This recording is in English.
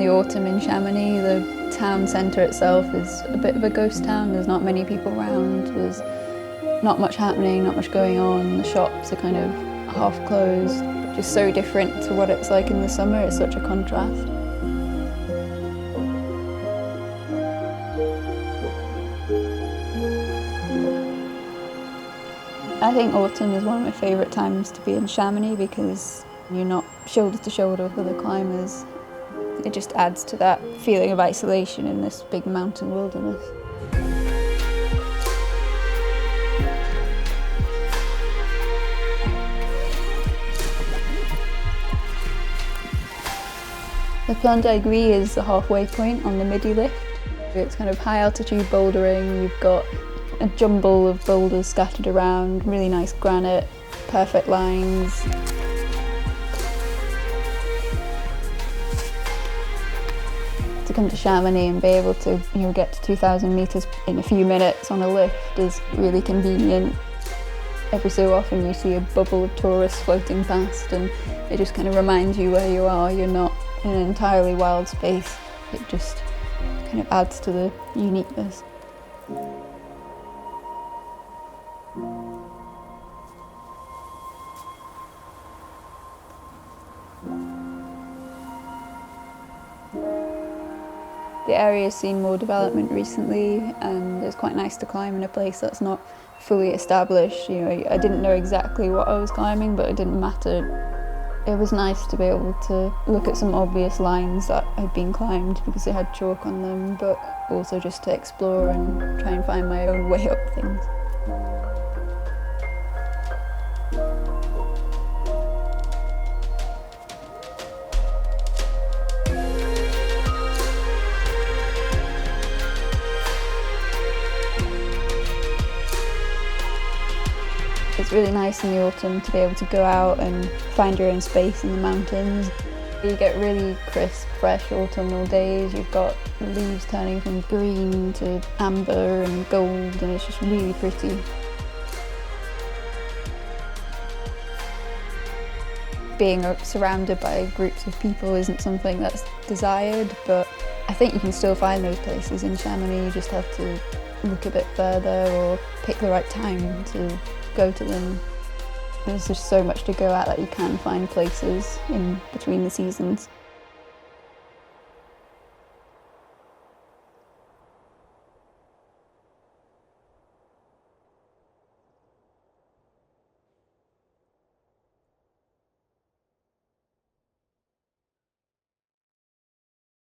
the autumn in Chamonix. The town centre itself is a bit of a ghost town. There's not many people around. There's not much happening, not much going on. The shops are kind of half closed. Just so different to what it's like in the summer. It's such a contrast. I think autumn is one of my favourite times to be in Chamonix because you're not shoulder to shoulder with other climbers. It just adds to that feeling of isolation in this big mountain wilderness. The Plan d'Aiguille is the halfway point on the midi lift. It's kind of high altitude bouldering. You've got a jumble of boulders scattered around, really nice granite, perfect lines. To come to Chamonix and be able to get to 2,000 metres in a few minutes on a lift is really convenient. Every so often you see a bubble of tourists floating past and it just kind of reminds you where you are. You're not in an entirely wild space. It just kind of adds to the uniqueness. The area's seen more development recently and it's quite nice to climb in a place that's not fully established. I didn't know exactly what I was climbing, but it didn't matter. It was nice to be able to look at some obvious lines that had been climbed because they had chalk on them, but also just to explore and try and find my own way up things. It's really nice in the autumn to be able to go out and find your own space in the mountains. You get really crisp, fresh autumnal days. You've got leaves turning from green to amber and gold, and it's just really pretty. Being surrounded by groups of people isn't something that's desired, but I think you can still find those places in Chamonix. You just have to look a bit further or pick the right time to go to them. There's just so much to go at that you can find places in between the seasons.